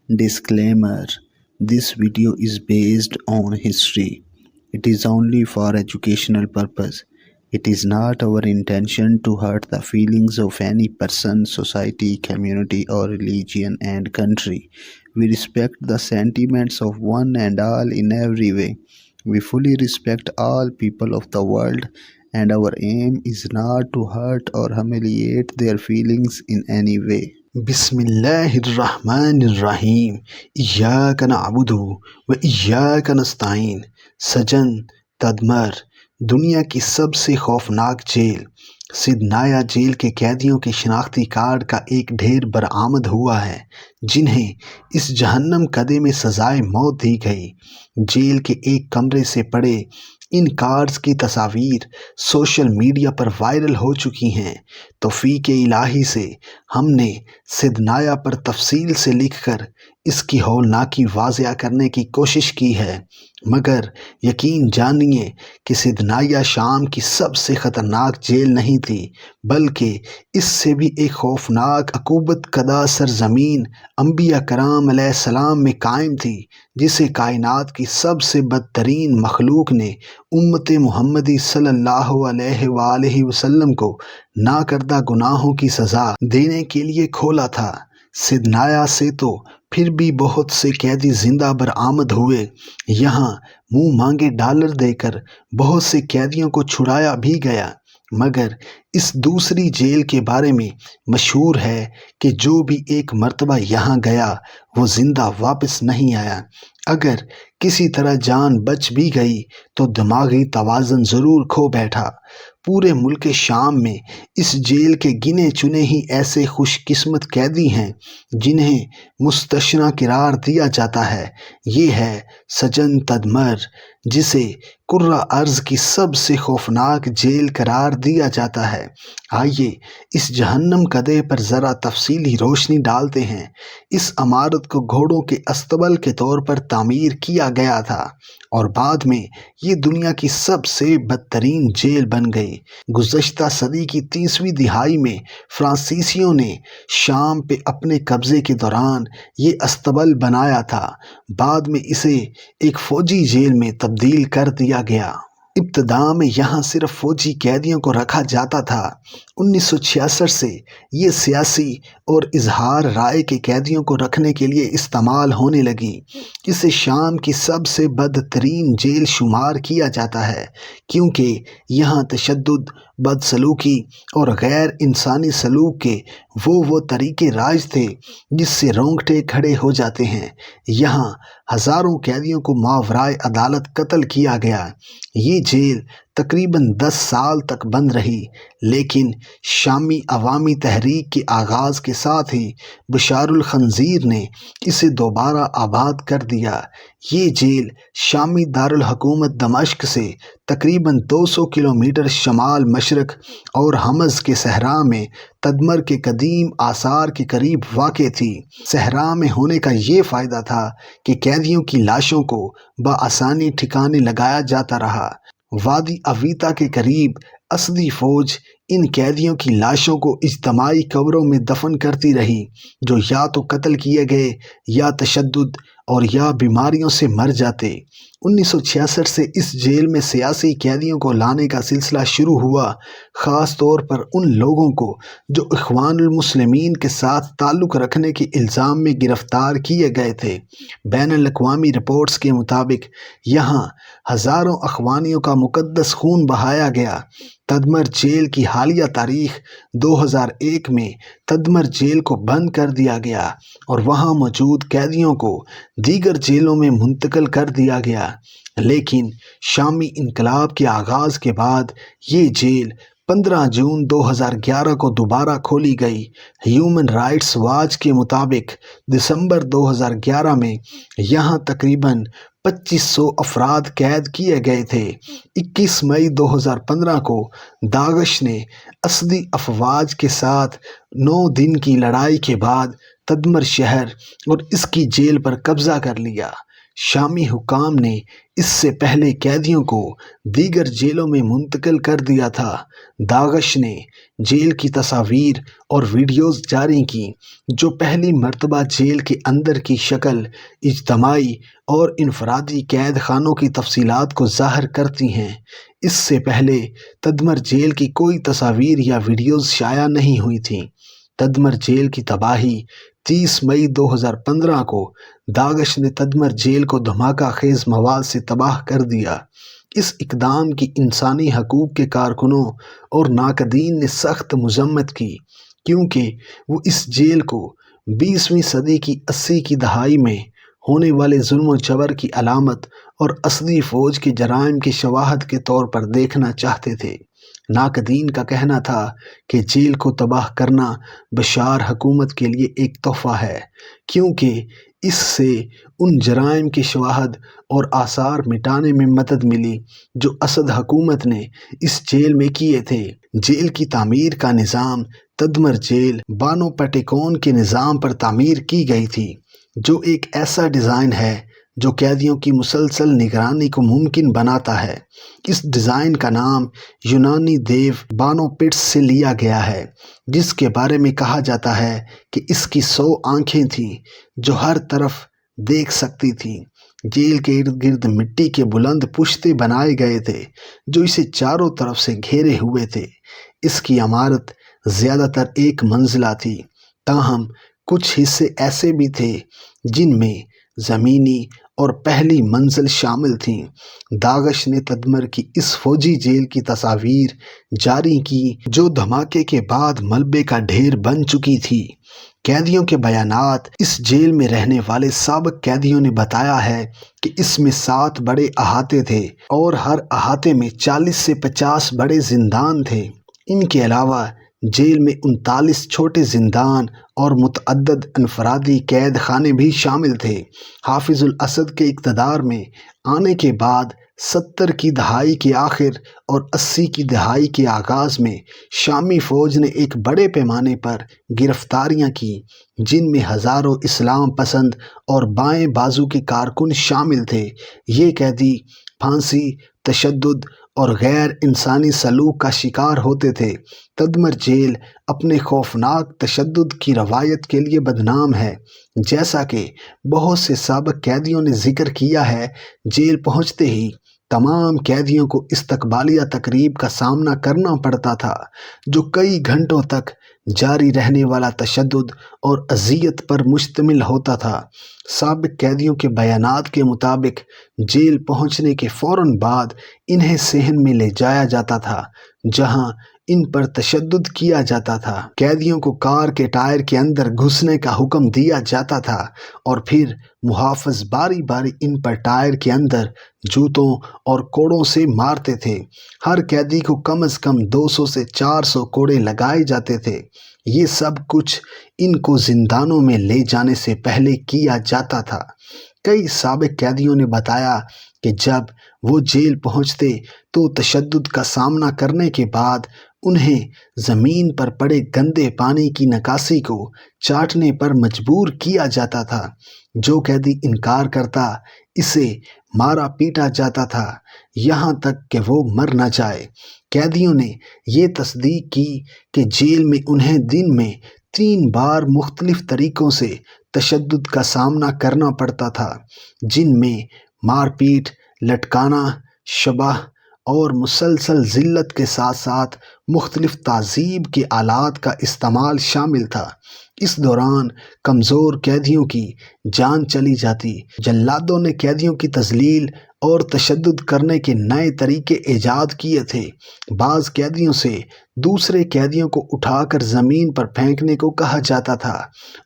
Disclaimer: This video is based on history. It is only for educational purpose. It is not our intention to hurt the feelings of any person, society, community, or religion and country. We respect the sentiments of one and all in every way. We fully respect all people of the world, and our aim is not to hurt or humiliate their feelings in any way. بسم اللہ الرحمن الرحیم ایاک نعبد و ایاک نستعین۔ سجن تدمر دنیا کی سب سے خوفناک جیل سدنایا جیل کے قیدیوں کے شناختی کارڈ کا ایک ڈھیر برآمد ہوا ہے، جنہیں اس جہنم کدے میں سزائے موت دی گئی۔ جیل کے ایک کمرے سے پڑے ان کارڈز کی تصاویر سوشل میڈیا پر وائرل ہو چکی ہیں۔ توفیق الہی سے ہم نے سدنایا پر تفصیل سے لکھ کر اس کی ہولناکی واضح کرنے کی کوشش کی ہے، مگر یقین جانیے کہ سدنایا شام کی سب سے خطرناک جیل نہیں تھی، بلکہ اس سے بھی ایک خوفناک عقوبت کدہ سرزمین انبیاء کرام علیہ السلام میں قائم تھی، جسے کائنات کی سب سے بدترین مخلوق نے امت محمدی صلی اللہ علیہ وآلہ وسلم کو ناکردہ گناہوں کی سزا دینے کے لیے کھولا تھا۔ سدنایا سے تو پھر بھی بہت سے قیدی زندہ برآمد ہوئے، یہاں منہ مانگے ڈالر دے کر بہت سے قیدیوں کو چھڑایا بھی گیا، مگر اس دوسری جیل کے بارے میں مشہور ہے کہ جو بھی ایک مرتبہ یہاں گیا وہ زندہ واپس نہیں آیا۔ اگر کسی طرح جان بچ بھی گئی تو دماغی توازن ضرور کھو بیٹھا۔ پورے ملک شام میں اس جیل کے گنے چنے ہی ایسے خوش قسمت قیدی ہیں جنہیں مستثنی قرار دیا جاتا ہے۔ یہ ہے سجن تدمر، جسے کرۂ ارض کی سب سے خوفناک جیل قرار دیا جاتا ہے۔ آئیے اس جہنم کدے پر ذرا تفصیلی روشنی ڈالتے ہیں۔ اس عمارت کو گھوڑوں کے استبل کے طور پر تعمیر کیا گیا تھا اور بعد میں یہ دنیا کی سب سے بدترین جیل بن گئی۔ گزشتہ صدی کی 30ویں دہائی میں فرانسیسیوں نے شام پہ اپنے قبضے کے دوران یہ استبل بنایا تھا، بعد میں اسے ایک فوجی جیل میں تبدیل کر دیا گیا۔ ابتدا میں یہاں صرف فوجی قیدیوں کو رکھا جاتا تھا۔ 1966 سے یہ سیاسی اور اظہار رائے کے قیدیوں کو رکھنے کے لیے استعمال ہونے لگی۔ اسے شام کی سب سے بدترین جیل شمار کیا جاتا ہے، کیونکہ یہاں تشدد، بدسلوکی اور غیر انسانی سلوک کے وہ طریقے رائج تھے جس سے رونگٹے کھڑے ہو جاتے ہیں۔ یہاں ہزاروں قیدیوں کو ماورائے عدالت قتل کیا گیا۔ یہ جیل تقریباً 10 سال تک بند رہی، لیکن شامی عوامی تحریک کے آغاز کے ساتھ ہی بشار الخنزیر نے اسے دوبارہ آباد کر دیا۔ یہ جیل شامی دارالحکومت دمشق سے تقریباً 200 کلومیٹر شمال مشرق اور حمص کے صحرا میں تدمر کے قدیم آثار کے قریب واقع تھی۔ صحرا میں ہونے کا یہ فائدہ تھا کہ قیدیوں کی لاشوں کو بآسانی ٹھکانے لگایا جاتا رہا۔ وادی اویتا کے قریب اسدی فوج ان قیدیوں کی لاشوں کو اجتماعی قبروں میں دفن کرتی رہی، جو یا تو قتل کیے گئے یا تشدد اور یا بیماریوں سے مر جاتے۔ 1966 سے اس جیل میں سیاسی قیدیوں کو لانے کا سلسلہ شروع ہوا، خاص طور پر ان لوگوں کو جو اخوان المسلمین کے ساتھ تعلق رکھنے کے الزام میں گرفتار کیے گئے تھے۔ بین الاقوامی رپورٹس کے مطابق یہاں ہزاروں اخوانیوں کا مقدس خون بہایا گیا۔ تدمر جیل کی حالیہ تاریخ 2001 میں تدمر جیل کو بند کر دیا گیا اور وہاں موجود قیدیوں کو دیگر جیلوں میں منتقل کر دیا گیا، لیکن شامی انقلاب کے آغاز کے بعد یہ جیل 15 جون 2011 کو دوبارہ کھولی گئی۔ ہیومن رائٹس واچ کے مطابق دسمبر 2011 میں یہاں تقریباً 2500 افراد قید کیے گئے تھے۔ 21 مئی 2015 کو داعش نے اسدی افواج کے ساتھ 9 دن کی لڑائی کے بعد تدمر شہر اور اس کی جیل پر قبضہ کر لیا۔ شامی حکام نے اس سے پہلے قیدیوں کو دیگر جیلوں میں منتقل کر دیا تھا۔ داعش نے جیل کی تصاویر اور ویڈیوز جاری کیں جو پہلی مرتبہ جیل کے اندر کی شکل، اجتماعی اور انفرادی قید خانوں کی تفصیلات کو ظاہر کرتی ہیں۔ اس سے پہلے تدمر جیل کی کوئی تصاویر یا ویڈیوز شائع نہیں ہوئی تھیں۔ تدمر جیل کی تباہی 30 مئی 2015 کو داعش نے تدمر جیل کو دھماکہ خیز مواد سے تباہ کر دیا۔ اس اقدام کی انسانی حقوق کے کارکنوں اور ناقدین نے سخت مذمت کی، کیونکہ وہ اس جیل کو 20ویں صدی کی 80 کی دہائی میں ہونے والے ظلم و جبر کی علامت اور اسدی فوج کے جرائم کی شواہد کے طور پر دیکھنا چاہتے تھے۔ ناقدین کا کہنا تھا کہ جیل کو تباہ کرنا بشار حکومت کے لیے ایک تحفہ ہے، کیونکہ اس سے ان جرائم کی شواہد اور آثار مٹانے میں مدد ملی جو اسد حکومت نے اس جیل میں کیے تھے۔ جیل کی تعمیر کا نظام تدمر جیل بانو پٹیکون کے نظام پر تعمیر کی گئی تھی، جو ایک ایسا ڈیزائن ہے جو قیدیوں کی مسلسل نگرانی کو ممکن بناتا ہے۔ اس ڈیزائن کا نام یونانی دیو بانو پٹس سے لیا گیا ہے، جس کے بارے میں کہا جاتا ہے کہ اس کی 100 آنکھیں تھیں جو ہر طرف دیکھ سکتی تھیں۔ جیل کے ارد گرد مٹی کے بلند پشتے بنائے گئے تھے جو اسے چاروں طرف سے گھیرے ہوئے تھے۔ اس کی عمارت زیادہ تر ایک منزلہ تھی، تاہم کچھ حصے ایسے بھی تھے جن میں زمینی اور پہلی منزل شامل تھیں۔ داعش نے تدمر کی اس فوجی جیل کی تصاویر جاری کی جو دھماکے کے بعد ملبے کا ڈھیر بن چکی تھی۔ قیدیوں کے بیانات۔ اس جیل میں رہنے والے سابق قیدیوں نے بتایا ہے کہ اس میں 7 بڑے احاطے تھے اور ہر احاطے میں 40 سے 50 بڑے زندان تھے۔ ان کے علاوہ جیل میں 39 چھوٹے زندان اور متعدد انفرادی قید خانے بھی شامل تھے۔ حافظ الاسد کے اقتدار میں آنے کے بعد 70 کی دہائی کے آخر اور 80 کی دہائی کے آغاز میں شامی فوج نے ایک بڑے پیمانے پر گرفتاریاں کی، جن میں ہزاروں اسلام پسند اور بائیں بازو کے کارکن شامل تھے۔ یہ قیدی پھانسی، تشدد اور غیر انسانی سلوک کا شکار ہوتے تھے۔ تدمر جیل اپنے خوفناک تشدد کی روایت کے لیے بدنام ہے۔ جیسا کہ بہت سے سابق قیدیوں نے ذکر کیا ہے، جیل پہنچتے ہی تمام قیدیوں کو استقبالیہ تقریب کا سامنا کرنا پڑتا تھا، جو کئی گھنٹوں تک جاری رہنے والا تشدد اور اذیت پر مشتمل ہوتا تھا۔ سابق قیدیوں کے بیانات کے مطابق جیل پہنچنے کے فوراً بعد انہیں صحن میں لے جایا جاتا تھا، جہاں ان پر تشدد کیا جاتا تھا۔ قیدیوں کو کار کے ٹائر کے اندر گھسنے کا حکم دیا جاتا تھا اور پھر محافظ باری باری ان پر ٹائر کے اندر جوتوں اور کوڑوں سے مارتے تھے۔ ہر قیدی کو کم از کم 200 سے 400 کوڑے لگائے جاتے تھے۔ یہ سب کچھ ان کو زندانوں میں لے جانے سے پہلے کیا جاتا تھا۔ کئی سابق قیدیوں نے بتایا کہ جب وہ جیل پہنچتے تو تشدد کا سامنا کرنے کے بعد انہیں زمین پر پڑے گندے پانی کی نکاسی کو چاٹنے پر مجبور کیا جاتا تھا۔ جو قیدی انکار کرتا اسے مارا پیٹا جاتا تھا، یہاں تک کہ وہ مر نہ جائے۔ قیدیوں نے یہ تصدیق کی کہ جیل میں انہیں دن میں 3 بار مختلف طریقوں سے تشدد کا سامنا کرنا پڑتا تھا، جن میں مار پیٹ، لٹکانا، شبح اور مسلسل ذلت کے ساتھ ساتھ مختلف تعذیب کے آلات کا استعمال شامل تھا۔ اس دوران کمزور قیدیوں کی جان چلی جاتی۔ جلادوں نے قیدیوں کی تذلیل اور تشدد کرنے کے نئے طریقے ایجاد کیے تھے۔ بعض قیدیوں سے دوسرے قیدیوں کو اٹھا کر زمین پر پھینکنے کو کہا جاتا تھا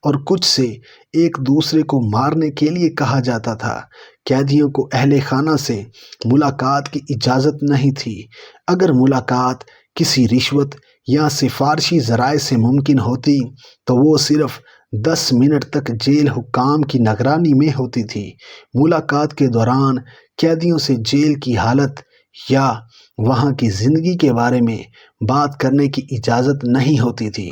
اور کچھ سے ایک دوسرے کو مارنے کے لیے کہا جاتا تھا۔ قیدیوں کو اہل خانہ سے ملاقات کی اجازت نہیں تھی۔ اگر ملاقات کسی رشوت یا سفارشی ذرائع سے ممکن ہوتی تو وہ صرف 10 منٹ تک جیل حکام کی نگرانی میں ہوتی تھی۔ ملاقات کے دوران قیدیوں سے جیل کی حالت یا وہاں کی زندگی کے بارے میں بات کرنے کی اجازت نہیں ہوتی تھی،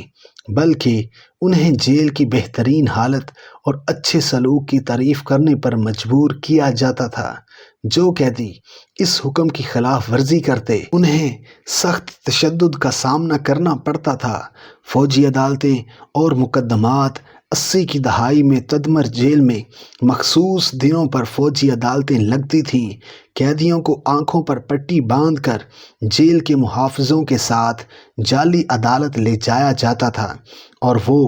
بلکہ انہیں جیل کی بہترین حالت اور اچھے سلوک کی تعریف کرنے پر مجبور کیا جاتا تھا۔ جو قیدی اس حکم کی خلاف ورزی کرتے انہیں سخت تشدد کا سامنا کرنا پڑتا تھا۔ فوجی عدالتیں اور مقدمات 80 کی دہائی میں تدمر جیل میں مخصوص دنوں پر فوجی عدالتیں لگتی تھیں۔ قیدیوں کو آنکھوں پر پٹی باندھ کر جیل کے محافظوں کے ساتھ جعلی عدالت لے جایا جاتا تھا اور وہ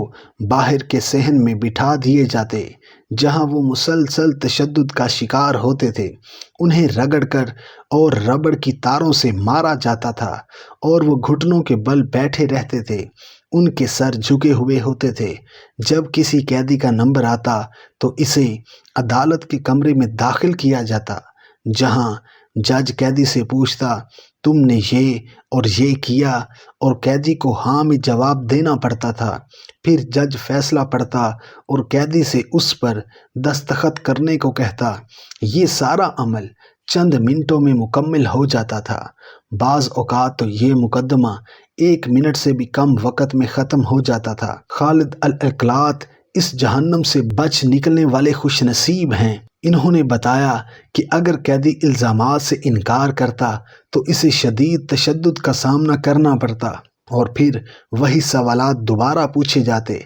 باہر کے صحن میں بٹھا دیے جاتے جہاں وہ مسلسل تشدد کا شکار ہوتے تھے۔ انہیں رگڑ کر اور ربڑ کی تاروں سے مارا جاتا تھا اور وہ گھٹنوں کے بل بیٹھے رہتے تھے۔ ان کے سر جھکے ہوئے ہوتے تھے۔ جب کسی قیدی کا نمبر آتا تو اسے عدالت کے کمرے میں داخل کیا جاتا جہاں جج قیدی سے پوچھتا تم نے یہ اور یہ کیا اور قیدی کو ہاں میں جواب دینا پڑتا تھا۔ پھر جج فیصلہ پڑھتا اور قیدی سے اس پر دستخط کرنے کو کہتا۔ یہ سارا عمل چند منٹوں میں مکمل ہو جاتا تھا۔ بعض اوقات تو یہ مقدمہ 1 منٹ سے بھی کم وقت میں ختم ہو جاتا تھا۔ خالد الاقلات اس جہنم سے بچ نکلنے والے خوش نصیب ہیں۔ انہوں نے بتایا کہ اگر قیدی الزامات سے انکار کرتا تو اسے شدید تشدد کا سامنا کرنا پڑتا اور پھر وہی سوالات دوبارہ پوچھے جاتے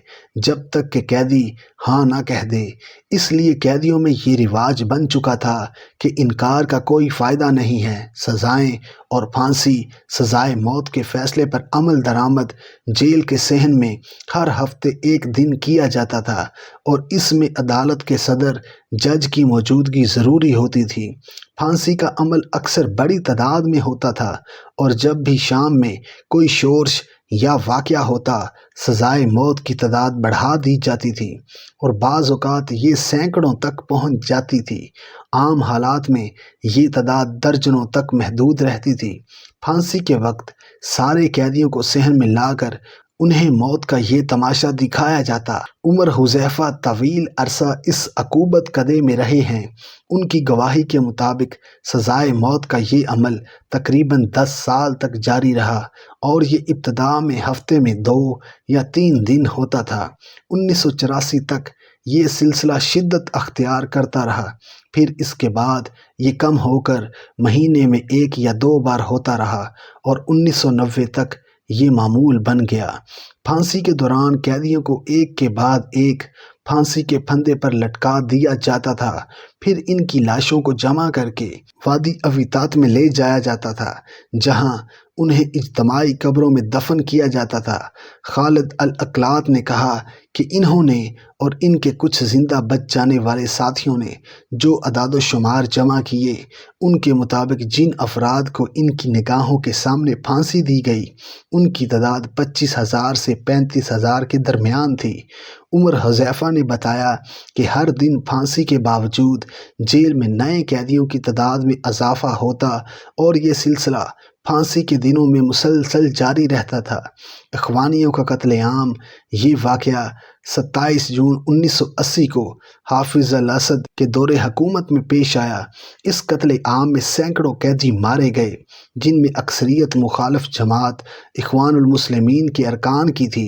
جب تک کہ قیدی ہاں نہ کہہ دے۔ اس لیے قیدیوں میں یہ رواج بن چکا تھا کہ انکار کا کوئی فائدہ نہیں ہے۔ سزائیں اور پھانسی سزائے موت کے فیصلے پر عمل درآمد جیل کے صحن میں ہر ہفتے 1 دن کیا جاتا تھا اور اس میں عدالت کے صدر جج کی موجودگی ضروری ہوتی تھی۔ پھانسی کا عمل اکثر بڑی تعداد میں ہوتا تھا اور جب بھی شام میں کوئی شورش یا واقعہ ہوتا سزائے موت کی تعداد بڑھا دی جاتی تھی اور بعض اوقات یہ سینکڑوں تک پہنچ جاتی تھی۔ عام حالات میں یہ تعداد درجنوں تک محدود رہتی تھی۔ پھانسی کے وقت سارے قیدیوں کو صحن میں لا کر انہیں موت کا یہ تماشا دکھایا جاتا۔ عمر حذیفہ طویل عرصہ اس عقوبت کدے میں رہے ہیں۔ ان کی گواہی کے مطابق سزائے موت کا یہ عمل تقریباً 10 سال تک جاری رہا اور یہ ابتدا میں ہفتے میں 2 یا 3 دن ہوتا تھا۔ 1984 تک یہ سلسلہ شدت اختیار کرتا رہا۔ پھر اس کے بعد یہ کم ہو کر مہینے میں 1 یا 2 بار ہوتا رہا اور 1990 تک یہ معمول بن گیا۔ پھانسی کے دوران قیدیوں کو ایک کے بعد ایک پھانسی کے پھندے پر لٹکا دیا جاتا تھا۔ پھر ان کی لاشوں کو جمع کر کے وادی اویتات میں لے جایا جاتا تھا جہاں انہیں اجتماعی قبروں میں دفن کیا جاتا تھا۔ خالد الاقلات نے کہا کہ انہوں نے اور ان کے کچھ زندہ بچ جانے والے ساتھیوں نے جو اعداد و شمار جمع کیے ان کے مطابق جن افراد کو ان کی نگاہوں کے سامنے پھانسی دی گئی ان کی تعداد 25,000 سے 35,000 کے درمیان تھی۔ عمر حذیفہ نے بتایا کہ ہر دن پھانسی کے باوجود جیل میں نئے قیدیوں کی تعداد میں اضافہ ہوتا اور یہ سلسلہ پھانسی کے دنوں میں مسلسل جاری رہتا تھا۔ اخوانیوں کا قتل عام یہ واقعہ 27 جون 1980 کو حافظ الاسد کے دور حکومت میں پیش آیا۔ اس قتل عام میں سینکڑوں قیدی مارے گئے جن میں اکثریت مخالف جماعت اخوان المسلمین کے ارکان کی تھی۔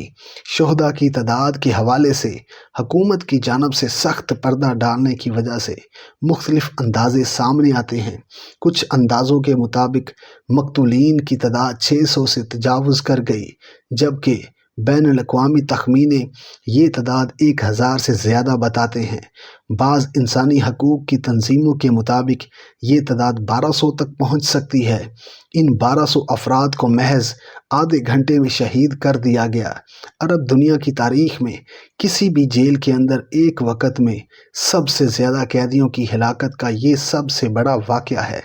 شہداء کی تعداد کے حوالے سے حکومت کی جانب سے سخت پردہ ڈالنے کی وجہ سے مختلف اندازے سامنے آتے ہیں۔ کچھ اندازوں کے مطابق مقتولین کی تعداد 600 سے تجاوز کر گئی جبکہ بین الاقوامی تخمینے یہ تعداد 1000 سے زیادہ بتاتے ہیں۔ بعض انسانی حقوق کی تنظیموں کے مطابق یہ تعداد 1200 تک پہنچ سکتی ہے۔ ان 1200 افراد کو محض آدھے گھنٹے میں شہید کر دیا گیا۔ عرب دنیا کی تاریخ میں کسی بھی جیل کے اندر ایک وقت میں سب سے زیادہ قیدیوں کی ہلاکت کا یہ سب سے بڑا واقعہ ہے۔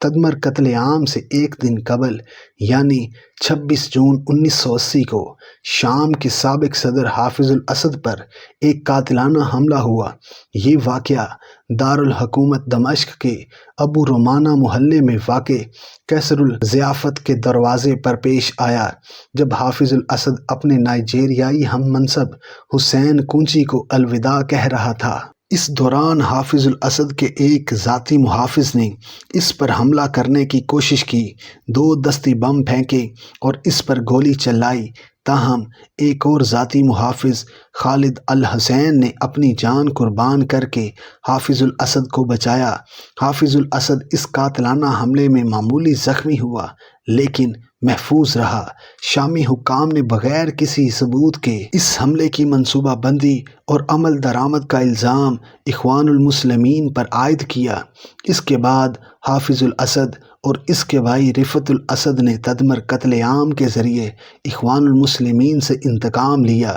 تدمر قتل عام سے 1 دن قبل یعنی 26 جون 1980 کو شام کے سابق صدر حافظ الاسد پر ایک قاتلانہ حملہ ہوا۔ یہ واقعہ دارالحکومت دمشق کے ابو رومانہ محلے میں واقع قیصر الضیافت کے دروازے پر پیش آیا جب حافظ الاسد اپنے نائجیریائی ہم منصب حسین کونچی کو الوداع کہہ رہا تھا۔ اس دوران حافظ الاسد کے ایک ذاتی محافظ نے اس پر حملہ کرنے کی کوشش کی، 2 دستی بم پھینکے اور اس پر گولی چلائی۔ تاہم ایک اور ذاتی محافظ خالد الحسین نے اپنی جان قربان کر کے حافظ الاسد کو بچایا۔ حافظ الاسد اس قاتلانہ حملے میں معمولی زخمی ہوا لیکن محفوظ رہا۔ شامی حکام نے بغیر کسی ثبوت کے اس حملے کی منصوبہ بندی اور عمل درآمد کا الزام اخوان المسلمین پر عائد کیا۔ اس کے بعد حافظ الاسد اور اس کے بھائی رفعت الاسد نے تدمر قتل عام کے ذریعے اخوان المسلمین سے انتقام لیا۔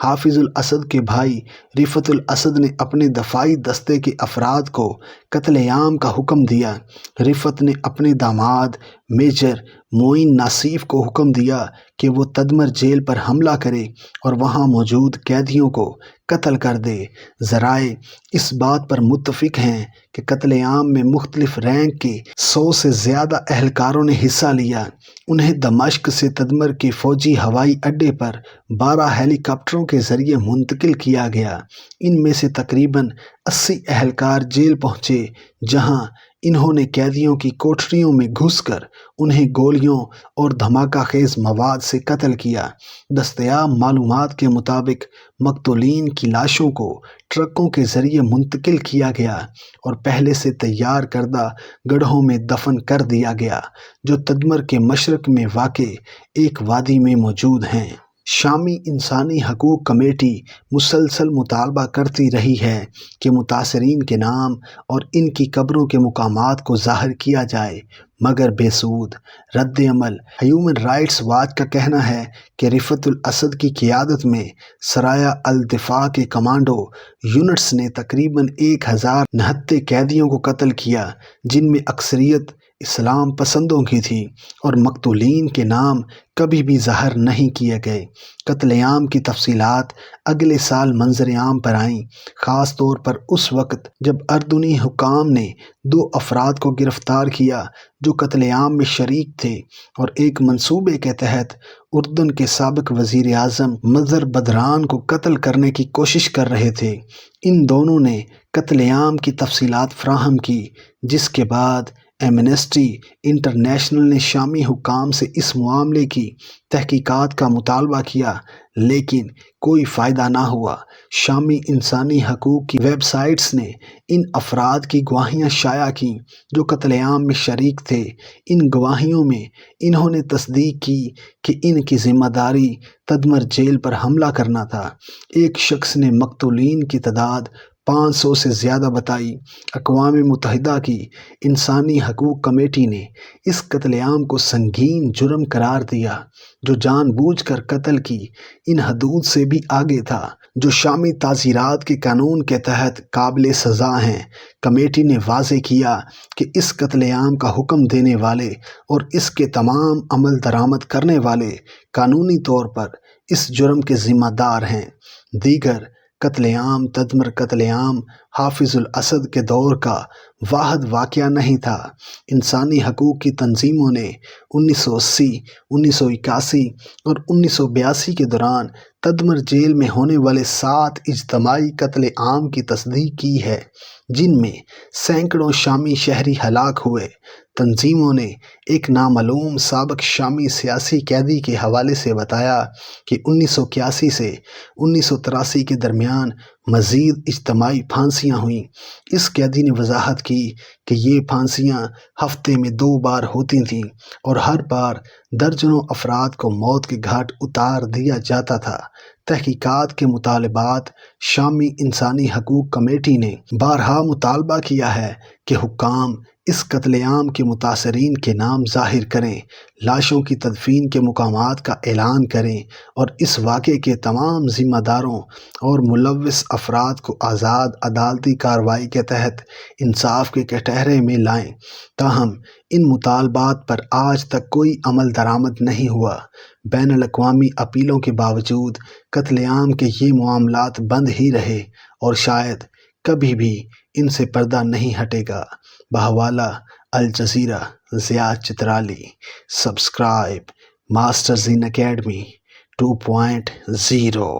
حافظ الاسد کے بھائی رفعت الاسد نے اپنے دفاعی دستے کے افراد کو قتل عام کا حکم دیا۔ رفعت نے اپنے داماد میجر معین ناصیف کو حکم دیا کہ وہ تدمر جیل پر حملہ کرے اور وہاں موجود قیدیوں کو قتل کر دے۔ ذرائع اس بات پر متفق ہیں کہ قتل عام میں مختلف رینک کے 100 سے زیادہ اہلکاروں نے حصہ لیا۔ انہیں دمشق سے تدمر کے فوجی ہوائی اڈے پر 12 ہیلی کاپٹروں کے ذریعے منتقل کیا گیا۔ ان میں سے تقریباً 80 اہلکار جیل پہنچے جہاں انہوں نے قیدیوں کی کوٹھریوں میں گھس کر انہیں گولیوں اور دھماکہ خیز مواد سے قتل کیا۔ دستیاب معلومات کے مطابق مقتولین کی لاشوں کو ٹرکوں کے ذریعے منتقل کیا گیا اور پہلے سے تیار کردہ گڑھوں میں دفن کر دیا گیا جو تدمر کے مشرق میں واقع ایک وادی میں موجود ہیں۔ شامی انسانی حقوق کمیٹی مسلسل مطالبہ کرتی رہی ہے کہ متاثرین کے نام اور ان کی قبروں کے مقامات کو ظاہر کیا جائے مگر بے سود۔ رد عمل ہیومن رائٹس واچ کا کہنا ہے کہ رفعت الاسد کی قیادت میں سرایہ الدفاع کے کمانڈو یونٹس نے تقریباً 1000 نہتے قیدیوں کو قتل کیا جن میں اکثریت اسلام پسندوں کی تھی اور مقتولین کے نام کبھی بھی ظاہر نہیں کیے گئے۔ قتل عام کی تفصیلات اگلے سال منظر عام پر آئیں، خاص طور پر اس وقت جب اردنی حکام نے 2 افراد کو گرفتار کیا جو قتل عام میں شریک تھے اور ایک منصوبے کے تحت اردن کے سابق وزیر اعظم مظہر بدران کو قتل کرنے کی کوشش کر رہے تھے۔ ان دونوں نے قتل عام کی تفصیلات فراہم کی جس کے بعد ایمنسٹی انٹرنیشنل نے شامی حکام سے اس معاملے کی تحقیقات کا مطالبہ کیا لیکن کوئی فائدہ نہ ہوا۔ شامی انسانی حقوق کی ویب سائٹس نے ان افراد کی گواہیاں شائع کیں جو قتل عام میں شریک تھے۔ ان گواہیوں میں انہوں نے تصدیق کی کہ ان کی ذمہ داری تدمر جیل پر حملہ کرنا تھا۔ ایک شخص نے مقتولین کی تعداد 500 سے زیادہ بتائی۔ اقوام متحدہ کی انسانی حقوق کمیٹی نے اس قتل عام کو سنگین جرم قرار دیا جو جان بوجھ کر قتل کی ان حدود سے بھی آگے تھا جو شامی تعزیرات کے قانون کے تحت قابل سزا ہیں۔ کمیٹی نے واضح کیا کہ اس قتل عام کا حکم دینے والے اور اس کے تمام عمل درآمد کرنے والے قانونی طور پر اس جرم کے ذمہ دار ہیں۔ دیگر قتل عام تدمر قتل عام حافظ الاسد کے دور کا واحد واقعہ نہیں تھا۔ انسانی حقوق کی تنظیموں نے 1980، 1981 اور 1982 کے دوران تدمر جیل میں ہونے والے 7 اجتماعی قتل عام کی تصدیق کی ہے جن میں سینکڑوں شامی شہری ہلاک ہوئے۔ تنظیموں نے ایک نامعلوم سابق شامی سیاسی قیدی کے حوالے سے بتایا کہ 1981 سے 1983 کے درمیان مزید اجتماعی پھانسیاں ہوئیں۔ اس قیدی نے وضاحت کی کہ یہ پھانسیاں ہفتے میں 2 بار ہوتی تھیں اور ہر بار درجنوں افراد کو موت کے گھاٹ اتار دیا جاتا تھا۔ تحقیقات کے مطالبات شامی انسانی حقوق کمیٹی نے بارہا مطالبہ کیا ہے کہ حکام اس قتل عام کے متاثرین کے نام ظاہر کریں، لاشوں کی تدفین کے مقامات کا اعلان کریں اور اس واقعے کے تمام ذمہ داروں اور ملوث افراد کو آزاد عدالتی کارروائی کے تحت انصاف کے کٹہرے میں لائیں۔ تاہم ان مطالبات پر آج تک کوئی عمل درآمد نہیں ہوا۔ بین الاقوامی اپیلوں کے باوجود قتل عام کے یہ معاملات بند ہی رہے اور شاید کبھی بھی ان سے پردہ نہیں ہٹے گا۔ بحوالہ Al Jazeera Zia Chitrali. Subscribe master Zain academy 2.0۔